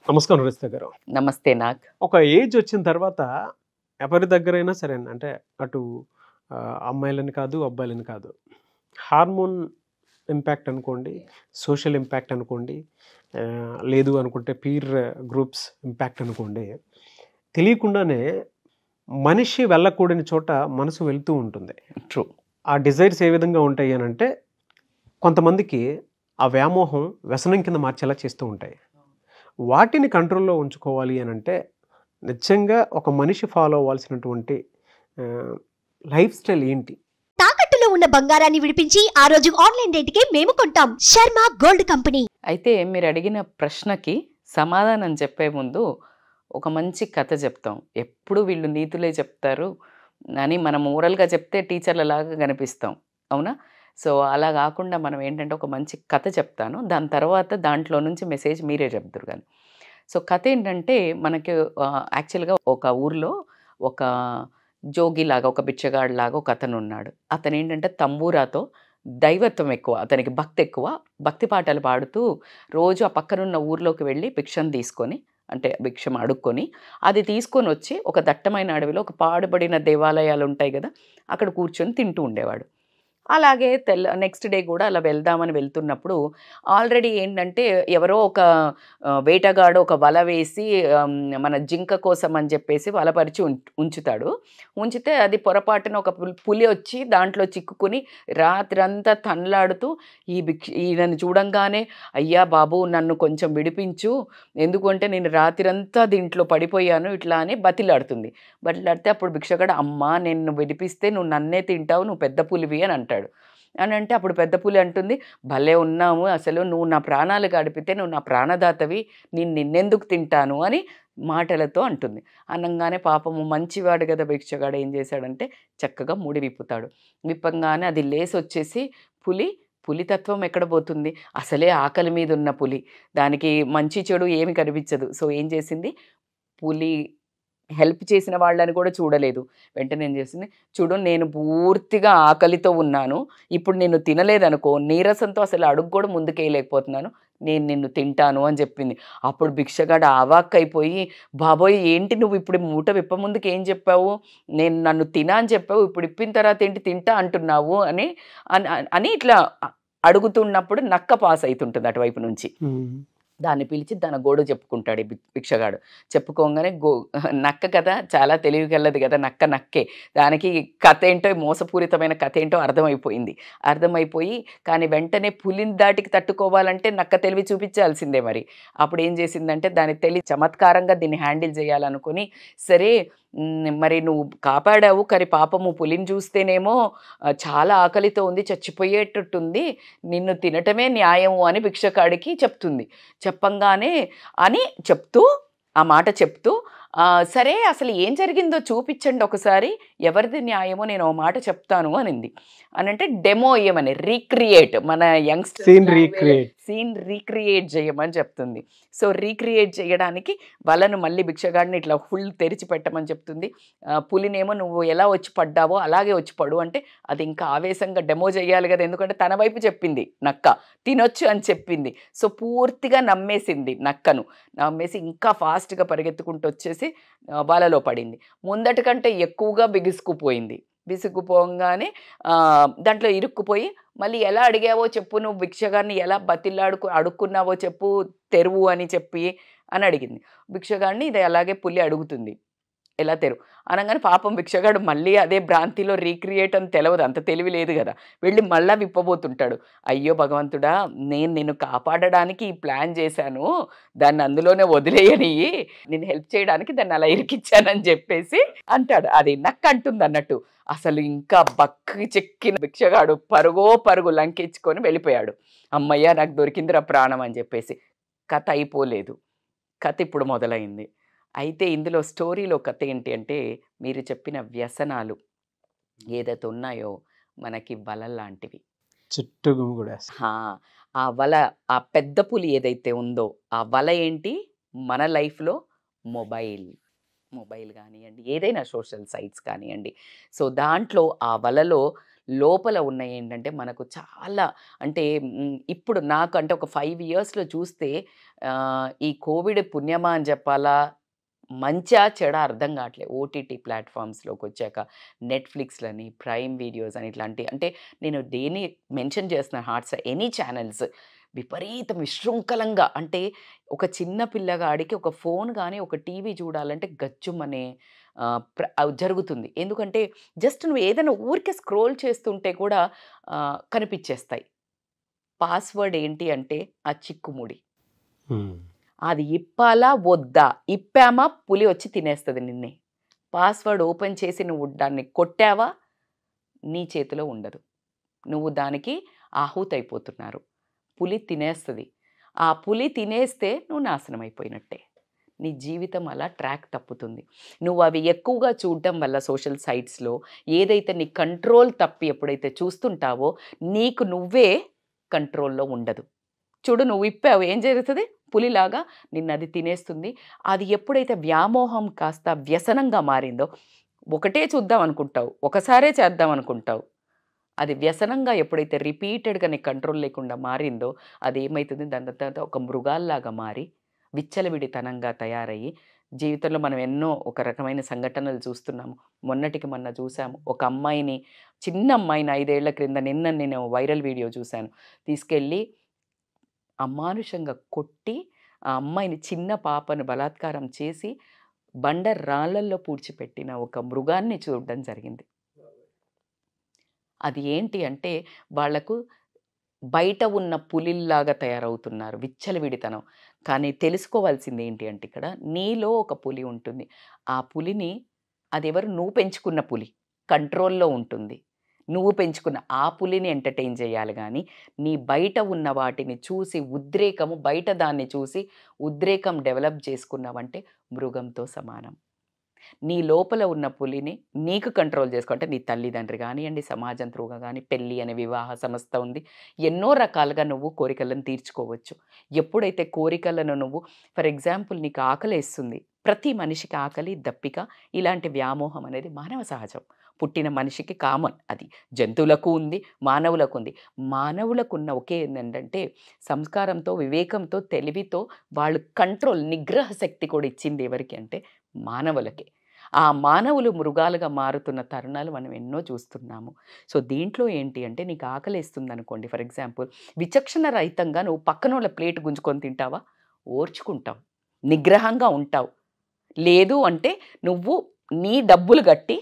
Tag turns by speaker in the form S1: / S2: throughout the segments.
S1: నమస్కారం రజిత గారు.
S2: నమస్తే నాగ్.
S1: ఒక ఏజ్ వచ్చిన తర్వాత ఎవరి దగ్గరైనా సరే అంటే అటు అమ్మాయిలని కాదు, అబ్బాయిలని కాదు. హార్మోన్ ఇంపాక్ట్ అనుకోండి, సోషల్ ఇంపాక్ట్ అనుకోండి, లేదు అనుకుంటే పీర్ గ్రూప్స్ ఇంపాక్ట్ అనుకోండి. తెలియకుండానే మనిషి వెళ్ళకూడని చోట మనసు వెళ్తూ ఉంటుంది.
S2: ట్రూ.
S1: ఆ డిజైర్స్ ఏ విధంగా ఉంటాయి అని అంటే కొంతమందికి ఆ వ్యామోహం వ్యసనం కింద మార్చేలా చేస్తూ ఉంటాయి. వాటిని కంట్రోల్లో ఉంచుకోవాలి అని అంటే నిజంగా ఒక మనిషి ఫాలో అవ్వాల్సినటువంటి లైఫ్ స్టైల్ ఏంటి?
S3: తాకట్టులో ఉన్న బంగారాన్ని విడిపించి ఆ రోజు ఆన్లైన్ రేటుకే మేము కొంటాం. Sharma gold company.
S2: అయితే మీరు అడిగిన ప్రశ్నకి సమాధానం చెప్పే ముందు ఒక మంచి కథ చెప్తాం. ఎప్పుడు వీళ్ళు నీతులే చెప్తారు అని మనం ఓరల్గా చెప్తే టీచర్లలాగా కనిపిస్తాం, అవునా? సో అలా కాకుండా మనం ఏంటంటే ఒక మంచి కథ చెప్తాను, దాని తర్వాత దాంట్లో నుంచి మెసేజ్ మీరే చెప్తారు కానీ. సో కథ ఏంటంటే మనకి యాక్చువల్గా ఒక ఊర్లో ఒక జోగిలాగా, ఒక బిచ్చగాడిలాగా ఒక అతను ఉన్నాడు. అతను ఏంటంటే తంబూరాతో దైవత్వం ఎక్కువ, అతనికి భక్తి ఎక్కువ. భక్తి పాటలు పాడుతూ రోజు ఆ పక్కనున్న ఊర్లోకి వెళ్ళి భిక్షను తీసుకొని, అంటే భిక్షం అడుక్కొని అది తీసుకొని వచ్చి ఒక దట్టమైన అడవిలో ఒక పాడుబడిన దేవాలయాలు ఉంటాయి కదా, అక్కడ కూర్చొని తింటూ ఉండేవాడు. అలాగే నెక్స్ట్ డే కూడా అలా వెళ్దామని వెళ్తున్నప్పుడు ఆల్రెడీ ఏంటంటే ఎవరో ఒక వేటగాడు ఒక వల వేసి మన జింక కోసం అని చెప్పేసి వలపరిచి ఉంచుతాడు. ఉంచితే అది పొరపాటున ఒక పులి వచ్చి దాంట్లో చిక్కుకుని రాత్రంతా తనలాడుతూ ఈయనను చూడంగానే అయ్యా బాబు నన్ను కొంచెం విడిపించు, ఎందుకంటే నేను రాత్రంతా దీంట్లో పడిపోయాను ఇట్లా అని బతిలాడుతుంది. బతిలాడితే అప్పుడు భిక్షగాడు, అమ్మా నేను విడిపిస్తే నువ్వు నన్నే తింటావు, నువ్వు పెద్ద పులివి అని అంటాడు. అని అంటే అప్పుడు పెద్ద పులి అంటుంది, భలే ఉన్నాము, అసలు నువ్వు నా ప్రాణాలు గడిపితే నువ్వు నా ప్రాణదాతవి, నేను నిన్నెందుకు తింటాను అని మాటలతో అంటుంది. అనగానే పాపము మంచివాడు కదా భిక్షగాడు ఏం చేశాడంటే చక్కగా ముడి విప్పుతాడు. విప్పంగానే అది లేసి వచ్చేసి పులితత్వం ఎక్కడ పోతుంది, అసలే ఆకలి మీద ఉన్న పులి, దానికి మంచి చెడు ఏమి కనిపించదు. సో ఏం చేసింది, పులి హెల్ప్ చేసిన వాళ్ళని కూడా చూడలేదు. వెంటనే ఏం చేసింది, చూడు నేను పూర్తిగా ఆకలితో ఉన్నాను, ఇప్పుడు నిన్ను తినలేదనుకో నీరసంతో అసలు అడుగు కూడా ముందుకేయలేకపోతున్నాను, నేను నిన్ను తింటాను అని చెప్పింది. అప్పుడు భిక్షగాడు ఆవాక్కైపోయి, బాబోయ్ ఏంటి నువ్వు ఇప్పుడు మూట విప్ప ముందుకు ఏం చెప్పావు, నేను నన్ను తినా అని చెప్పావు, ఇప్పుడు ఇప్పిన తర్వాత ఏంటి తింటా అంటున్నావు అని అని ఇట్లా అడుగుతున్నప్పుడు నక్క పాస్ అవుతుంటుంది అటువైపు నుంచి. దాన్ని పిలిచి తన గోడు చెప్పుకుంటాడు ఈ భిక్షగాడు. చెప్పుకోగానే నక్క కదా చాలా తెలివిగలది కదా, నక్కే, దానికి కథ ఏంటో మోసపూరితమైన కథ ఏంటో అర్థమైపోయి కానీ వెంటనే పులిని దాటికి తట్టుకోవాలంటే నక్క తెలివి చూపించాల్సిందే. మరి అప్పుడు ఏం చేసిందంటే దాని తెలివి చమత్కారంగా దీన్ని హ్యాండిల్ చేయాలనుకుని, సరే మరి నువ్వు కాపాడావు కానీ పాపము పులిని చూస్తేనేమో చాలా ఆకలితో ఉంది, చచ్చిపోయేటట్టుంది, నిన్ను తినటమే న్యాయము అని భిక్షకాడికి చెప్తుంది. చెప్పంగానే అని చెప్తూ ఆ మాట చెప్తూ, సరే అసలు ఏం జరిగిందో చూపించండి ఒకసారి, ఎవరిది న్యాయమో నేను ఓ మాట చెప్తాను అనింది. అని అంటే డెమో ఇయ్యమని, రీక్రియేట్, మన యంగ్స్టర్ సీన్ రీక్రియేట్ చేయమని చెప్తుంది. సో రీక్రియేట్ చేయడానికి వాళ్ళను మళ్ళీ భిక్షగాడిని ఇట్లా ఫుల్ తెరిచి పెట్టమని చెప్తుంది. పులినేమో నువ్వు ఎలా వచ్చి పడ్డావో అలాగే వచ్చి పడు అంటే అది ఇంకా ఆవేశంగా డెమో చేయాలి కదా, ఎందుకంటే తన వైపు చెప్పింది నక్క, తినొచ్చు అని చెప్పింది. సో పూర్తిగా నమ్మేసింది నక్కను. నమ్మేసి ఇంకా ఫాస్ట్గా పరిగెత్తుకుంటూ వచ్చేసి వలలో పడింది. ముందటి కంటే ఎక్కువగా బిగుసుకుపోగానే దాంట్లో ఇరుక్కుపోయి, మళ్ళీ ఎలా అడిగావో చెప్పు, నువ్వు భిక్షగాడిని ఎలా అడుక్కున్నావో చెప్పు, తెరువు అని అడిగింది. భిక్షగాడిని ఇది అలాగే పులి అడుగుతుంది, ఎలా తెరువు అనగానే పాపం భిక్షగాడు మళ్ళీ అదే భ్రాంతిలో రీక్రియేట్ అని తెలియదు, అంత తెలివి లేదు కదా, వెళ్ళి మళ్ళీ విప్పబోతుంటాడు. అయ్యో భగవంతుడా, నేను నిన్ను కాపాడడానికి ఈ ప్లాన్ చేశాను, దాన్ని అందులోనే వదిలేయని, నేను హెల్ప్ చేయడానికి దాన్ని అలా ఇరికిచ్చానని చెప్పేసి అంటాడు. అది నక్క అంటుంది అన్నట్టు. అసలు ఇంకా బక్కి చెక్కిన భిక్షగాడు పరుగు లంకించుకొని వెళ్ళిపోయాడు. అమ్మయ్య నాకు దొరికిందిరా ప్రాణం అని చెప్పేసి. కథ అయిపోలేదు, కథ ఇప్పుడు మొదలైంది. అయితే ఇందులో స్టోరీలో కథ ఏంటి అంటే, మీరు చెప్పిన వ్యసనాలు ఏదైతే ఉన్నాయో మనకి వలల్లాంటివి. ఆ వల, ఆ పెద్ద పులి ఏదైతే ఉందో ఆ వల ఏంటి, మన లైఫ్లో మొబైల్ కానివ్వండి, ఏదైనా సోషల్ సైట్స్ కానివ్వండి. సో దాంట్లో ఆ వలలో లోపల ఉన్న ఏంటంటే మనకు చాలా అంటే ఇప్పుడు నాకు అంటే ఒక 5 ఇయర్స్లో చూస్తే ఈ కోవిడ్ పుణ్యమా అని చెప్పాలా, మంచా చెడా అర్థం కావట్లేదు. ఓటీటీ ప్లాట్ఫామ్స్లోకి వచ్చాక నెట్ఫ్లిక్స్లని, ప్రైమ్ వీడియోస్ అని ఇట్లాంటి, అంటే నేను దేని మెన్షన్ చేస్తున్నా హాట్స్టార్ ఎనీ ఛానల్స్ విపరీతం విశృంఖలంగా, అంటే ఒక చిన్న పిల్లగాడికి ఒక ఫోన్ కానీ ఒక టీవీ చూడాలంటే గచ్చుమనే జరుగుతుంది. ఎందుకంటే జస్ట్ నువ్వు ఏదైనా ఊరికే స్క్రోల్ చేస్తుంటే కూడా కనిపించేస్తాయి. పాస్వర్డ్ ఏంటి అంటే ఆ చిక్కుముడి, అది ఇప్పాలా వద్దా, ఇప్పామా పులి వచ్చి తినేస్తుంది నిన్నే. పాస్వర్డ్ ఓపెన్ చేసి నువ్వు దాన్ని కొట్టావా నీ చేతిలో ఉండదు, నువ్వు దానికి ఆహుతైపోతున్నారు. పులి తినేస్తుంది. ఆ పులి తినేస్తే నువ్వు నాశనం అయిపోయినట్టే. నీ జీవితం అలా ట్రాక్ తప్పుతుంది. నువ్వు అవి ఎక్కువగా చూడటం వల్ల సోషల్ సైట్స్లో ఏదైతే నీ కంట్రోల్ తప్పి ఎప్పుడైతే చూస్తుంటావో నీకు నువ్వే కంట్రోల్లో ఉండదు. చూడు, నువ్వు ఇప్పావు, ఏం జరుగుతుంది? పులిలాగా నిన్ను అది తినేస్తుంది. అది ఎప్పుడైతే వ్యామోహం కాస్త వ్యసనంగా మారిందో, ఒకటే చూద్దాం అనుకుంటావు, ఒకసారే చేద్దాం అనుకుంటావు, అది వ్యసనంగా ఎప్పుడైతే రిపీటెడ్గా నీ కంట్రోల్ లేకుండా మారిందో అది ఏమవుతుంది? దాని తర్వాత ఒక మృగాల్లాగా మారి విచ్చలవిడితనంగా తయారయ్యి జీవితంలో మనం ఎన్నో ఒక రకమైన సంఘటనలు చూస్తున్నాము. మొన్నటికి మొన్న చూసాము ఒక అమ్మాయిని, చిన్న అమ్మాయిని 5 ఏళ్ల క్రింద, నిన్న నేను వైరల్ వీడియో చూశాను, తీసుకెళ్ళి అమానుషంగా కొట్టి ఆ అమ్మాయిని, చిన్న పాపను బలాత్కారం చేసి బండ రాళ్ళల్లో పూడ్చిపెట్టిన ఒక మృగాన్ని చూడడం జరిగింది. అది ఏంటి అంటే వాళ్లకు బయట ఉన్న పులిల్లాగా తయారవుతున్నారు, విచ్చలవిడితనం. కానీ తెలుసుకోవాల్సింది ఏంటి అంటే ఇక్కడ నీలో ఒక పులి ఉంటుంది. ఆ పులిని, అది ఎవరు? నువ్వు పెంచుకున్న పులి కంట్రోల్లో ఉంటుంది. నువ్వు పెంచుకున్న ఆ పులిని ఎంటర్టైన్ చేయాలి. కానీ నీ బయట ఉన్న వాటిని చూసి ఉద్రేకము, బయట దాన్ని చూసి ఉద్రేకం డెవలప్ చేసుకున్నావంటే మృగంతో సమానం. నీ లోపల ఉన్న పులిని నీకు కంట్రోల్ చేసుకో, అంటే నీ తల్లిదండ్రి కానివ్వండి, సమాజం త్రూగా కానీ, పెళ్ళి అనే వివాహ సంస్థ ఉంది, ఎన్నో రకాలుగా నువ్వు కోరికలను తీర్చుకోవచ్చు. ఎప్పుడైతే కోరికలను నువ్వు, ఫర్ ఎగ్జాంపుల్ నీకు ఆకలి వేస్తుంది, ప్రతి మనిషికి ఆకలి, దప్పిక, ఇలాంటి వ్యామోహం అనేది మానవ సహజం. పుట్టిన మనిషికి కామన్, అది జంతువులకు ఉంది, మానవులకు ఉంది. మానవులకు ఉన్న ఒకే ఏంటంటే సంస్కారంతో, వివేకంతో, తెలివితో వాళ్ళు కంట్రోల్, నిగ్రహ శక్తి కూడా ఇచ్చింది ఎవరికి అంటే మానవులకే. ఆ మానవులు మృగాలుగా మారుతున్న తరుణాలు మనం ఎన్నో చూస్తున్నాము. సో దీంట్లో ఏంటి అంటే నీకు ఆకలిస్తుంది అనుకోండి, ఫర్ ఎగ్జాంపుల్ విచక్షణ రహితంగా నువ్వు పక్కనోళ్ళ ప్లేట్ గుంజుకొని తింటావా? ఓర్చుకుంటావు, నిగ్రహంగా ఉంటావు. లేదు అంటే నువ్వు నీ డబ్బులు కట్టి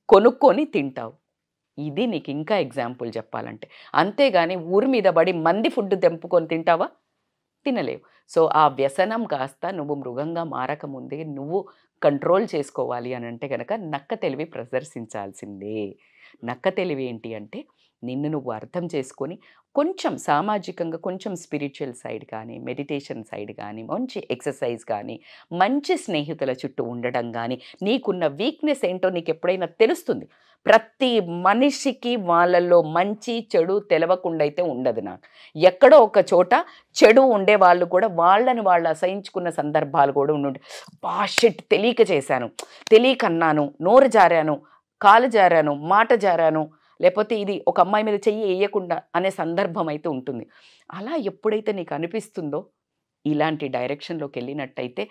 S2: కొనుక్కొని తింటావు. ఇది నీకు ఇంకా ఎగ్జాంపుల్ చెప్పాలంటే. అంతేగాని ఊరి మీద పడి మంది ఫుడ్ తెంపుకొని తింటావా? తినలేవు. సో ఆ వ్యసనం కాస్త నువ్వు మృగంగా మారకముందే నువ్వు కంట్రోల్ చేసుకోవాలి అని అంటే కనుక నక్క తెలివి ప్రదర్శించాల్సిందే. నక్క తెలివి ఏంటి అంటే నిన్ను నువ్వు అర్థం చేసుకొని కొంచెం సామాజికంగా, కొంచెం స్పిరిచువల్ సైడ్ కానీ, మెడిటేషన్ సైడ్ కానీ, మంచి ఎక్సర్సైజ్ కానీ, మంచి స్నేహితుల చుట్టూ ఉండడం కానీ, నీకున్న వీక్నెస్ ఏంటో నీకు ఎప్పుడైనా తెలుస్తుంది. ప్రతి మనిషికి వాళ్ళల్లో మంచి చెడు తెలవకుండా అయితే ఉండదు. నాకు ఎక్కడో ఒక చోట చెడు ఉండే వాళ్ళు కూడా వాళ్ళని వాళ్ళు అసహించుకున్న సందర్భాలు కూడా ఉండి, షిట్ తెలియక చేశాను, తెలియక అన్నాను, నోరు జారాను, కాలు జారాను, మాట జారాను, లేకపోతే ఇది ఒక అమ్మాయి మీద చెయ్యి వేయకుండా అనే సందర్భం అయితే ఉంటుంది. అలా ఎప్పుడైతే నీకు అనిపిస్తుందో ఇలాంటి డైరెక్షన్లోకి వెళ్ళినట్టయితే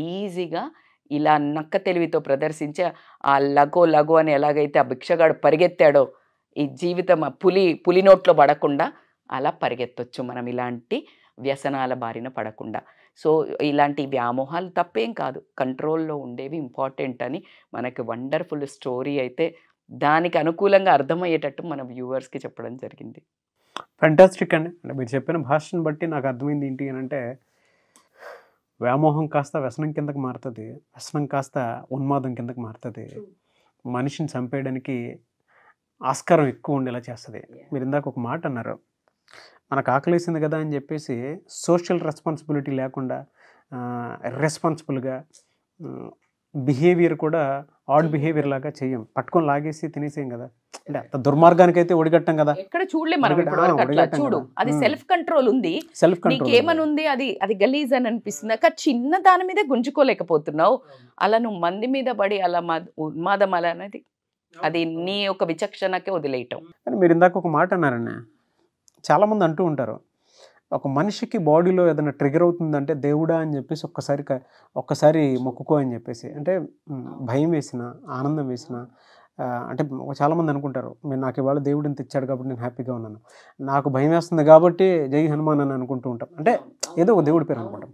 S2: ఈజీగా ఇలా నక్క తెలివితో ప్రదర్శించే ఆ లగో అని ఎలాగైతే ఆ భిక్షగాడు పరిగెత్తాడో ఈ జీవితం ఆ పులి నోట్లో పడకుండా అలా పరిగెత్తొచ్చు మనం, ఇలాంటి వ్యసనాల బారిన పడకుండా. సో ఇలాంటి వ్యామోహాలు తప్పేం కాదు, కంట్రోల్లో ఉండేవి ఇంపార్టెంట్ అని మనకి వండర్ఫుల్ స్టోరీ అయితే దానికి అనుకూలంగా అర్థమయ్యేటట్టు మన వ్యూవర్స్కి చెప్పడం జరిగింది.
S1: ఫ్యాంటాస్టిక్ అండి. అంటే మీరు చెప్పిన భాషను బట్టి నాకు అర్థమైంది ఏంటి అని అంటే వ్యామోహం కాస్త వ్యసనం కిందకి మారుతుంది, వ్యసనం కాస్త ఉన్మాదం కిందకి మారుతుంది, మనిషిని చంపేయడానికి ఆస్కారం ఎక్కువ ఉండేలా చేస్తుంది. మీరు ఇందాక ఒక మాట అన్నారు, మనకు ఆకలేసింది కదా అని చెప్పేసి సోషల్ రెస్పాన్సిబిలిటీ లేకుండా ఇర్రెస్పాన్సిబుల్గా బిహేవియర్ కూడా ఆడ్ బిహేవియర్ లాగా చెయ్యం, పట్టుకొని లాగేసి తినేసేయం కదా. అంటే అంత దుర్మార్గానికి అయితే ఒడిగట్టం కదా,
S2: ఎక్కడ చూడలే మనం ఇప్పటివరకు. అట్లా చూడు, అది సెల్ఫ్ కంట్రోల్ ఉంది,
S1: సెల్ఫ్ కంట్రోల్
S2: నీకేమనుంది, అది గలీజ్ అని అనిపిస్తుంది. అక్కడ చిన్న దాని మీద గుంజుకోలేకపోతున్నావు, అలా నువ్వు మంది మీద పడి అలా ఉన్మాదం అలా అనేది అది నీ యొక్క విచక్షణకే వదిలేయటం.
S1: కానీ మీరు ఇందాక ఒక మాట అన్నారన్న, చాలామంది అంటూ ఉంటారు, ఒక మనిషికి బాడీలో ఏదైనా ట్రిగర్ అవుతుందంటే దేవుడా అని చెప్పేసి ఒక్కసారి మొక్కుకో అని చెప్పేసి. అంటే భయం వేసిన, ఆనందం వేసిన, అంటే చాలామంది అనుకుంటారు, మీరు నాకు ఇవాళ దేవుడు ఇంత ఇచ్చాడు కాబట్టి నేను హ్యాపీగా ఉన్నాను, నాకు భయం వేస్తుంది కాబట్టి జై హనుమాన్ అని అనుకుంటూ ఉంటాం. అంటే ఏదో ఒక దేవుడి పేరు అనుకుంటాం.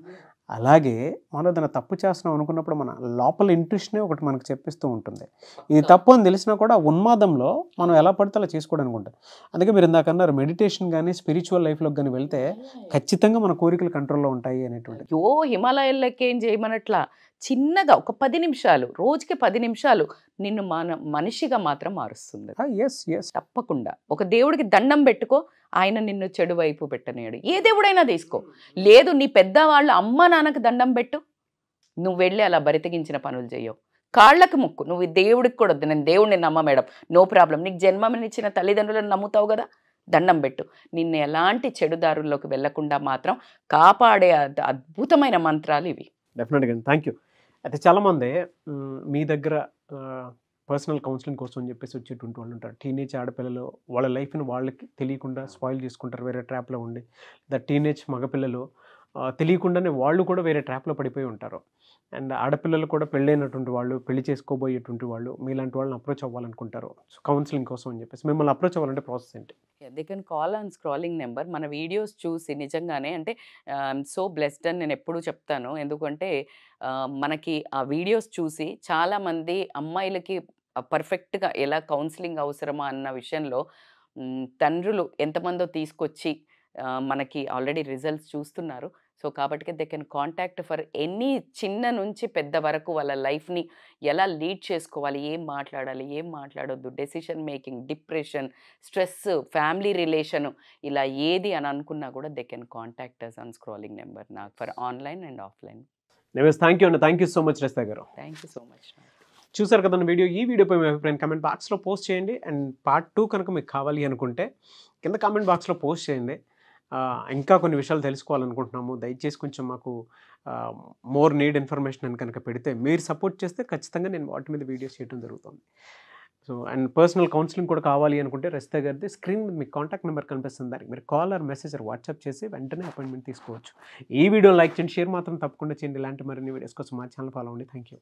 S1: అలాగే మనం ఏదైనా తప్పు చేస్తున్నాం అనుకున్నప్పుడు మన లోపల ఇంట్యూషనే ఒకటి మనకు చెప్పిస్తూ ఉంటుంది. ఇది తప్పు అని తెలిసినా కూడా ఉన్మాదంలో మనం ఎలా పడితే అలా చేసుకోవడానికి ఉంటుంది. అందుకే మీరు ఇందాక అన్నారు, మెడిటేషన్ కానీ స్పిరిచువల్ లైఫ్లోకి కానీ వెళ్తే ఖచ్చితంగా మన కోరికలు కంట్రోల్లో ఉంటాయి అనేటువంటి.
S2: యో హిమాలయాలకి ఏం చేయమనట్లా, చిన్నగా ఒక 10 నిమిషాలు, రోజుకి 10 నిమిషాలు నిన్ను మనిషిగా మాత్రం మారుస్తుంది.
S1: ఎస్ ఎస్
S2: తప్పకుండా ఒక దేవుడికి దండం పెట్టుకో, ఆయన నిన్ను చెడు వైపు పెట్టనేడు. ఏ దేవుడైనా తీసుకో. లేదు నీ పెద్దవాళ్ళు అమ్మ నాన్నకు దండం పెట్టు, నువ్వు వెళ్ళి అలా బరితెగించిన పనులు చేయవు. కాళ్ళకి ముక్కు, నువ్వు దేవుడికి కూడా వద్దు, నేను దేవుడిని నమ్మ మేడం, నో ప్రాబ్లం. నీకు జన్మనిచ్చిన తల్లిదండ్రులను నమ్ముతావు కదా, దండం పెట్టు. నిన్ను ఎలాంటి చెడు దారుల్లోకి వెళ్లకుండా మాత్రం కాపాడే అద్భుతమైన మంత్రాలు ఇవి.
S1: డెఫినెట్గా థ్యాంక్ యూ. అయితే చాలామంది మీ దగ్గర పర్సనల్ కౌన్సిలింగ్ కోసం అని చెప్పేసి వచ్చేటువంటి వాళ్ళు ఉంటారు. టీనేజ్ ఆడపిల్లలు వాళ్ళ లైఫ్ని వాళ్ళకి తెలియకుండా స్పాయిల్ చేసుకుంటారు వేరే ట్రాప్లో ఉండి. టీనేజ్ మగపిల్లలు తెలియకుండానే వాళ్ళు కూడా వేరే ట్రాప్లో పడిపోయి ఉంటారు. అండ్ ఆడపిల్లలు కూడా పెళ్ళైనటువంటి వాళ్ళు, పెళ్లి చేసుకోబోయేటువంటి వాళ్ళు మీలాంటి వాళ్ళని అప్రోచ్ అవ్వాలనుకుంటారు కౌన్సిలింగ్ కోసం అని చెప్పేసి. మిమ్మల్ని అప్రోచ్ అవ్వాలంటే ప్రాసెస్ ఏంటి?
S2: They can call on scrolling number. మన వీడియోస్ చూసి నిజంగానే అంటే సో బ్లెస్డ్ అని నేను ఎప్పుడూ చెప్తాను. ఎందుకంటే మనకి ఆ వీడియోస్ చూసి చాలామంది అమ్మాయిలకి పర్ఫెక్ట్గా ఎలా కౌన్సిలింగ్ అవసరమా అన్న విషయంలో తండ్రులు ఎంతమందో తీసుకొచ్చి మనకి ఆల్రెడీ రిజల్ట్స్ చూస్తున్నారు. సో కాబట్టి they can contact for any, చిన్న నుంచి పెద్ద వరకు వాళ్ళ లైఫ్ని ఎలా లీడ్ చేసుకోవాలి, ఏం మాట్లాడాలి, ఏం మాట్లాడొద్దు, decision making, depression, stress, family relation, ఇలా ఏది అని అనుకున్నా కూడా they can contact us on scrolling number నాకు for online and offline.
S1: Thank you అండి. Thank you so much Rasta గారు.
S2: Thank you so much.
S1: చూసారు కదా వీడియో. ఈ వీడియోపై మీ అభిప్రాయం కామెంట్ బాక్స్లో పోస్ట్ చేయండి. అండ్ పార్ట్ 2 కనుక మీకు కావాలి అనుకుంటే కింద కామెంట్ బాక్స్లో పోస్ట్ చేయండి. ఇంకా కొన్ని విషయాలు తెలుసుకోవాలనుకుంటున్నాము, దయచేసి కొంచెం మాకు మోర్ నీడ్ ఇన్ఫర్మేషన్ అని కనుక పెడితే, మీరు సపోర్ట్ చేస్తే ఖచ్చితంగా నేను వాటి మీద వీడియోస్ చేయడం జరుగుతుంది. సో అండ్ పర్సనల్ కౌన్సిలింగ్ కూడా కావాలి అనుకుంటే రస్తా గారిది స్క్రీన్ మీద మీకు కాంటాక్ట్ నెంబర్ కనిపిస్తుంది, దానికి మీరు call or message or WhatsApp చేసి వెంటనే అపాయింట్మెంట్ తీసుకోవచ్చు. ఈ వీడియో లైక్ చేయండి, షేర్ మాత్రం తప్పకుండా చేయండి. ఇలాంటి మరిన్ని వీడియోస్ కోసం మా ఛానల్ ఫాలో అవ్వండి. Thank you.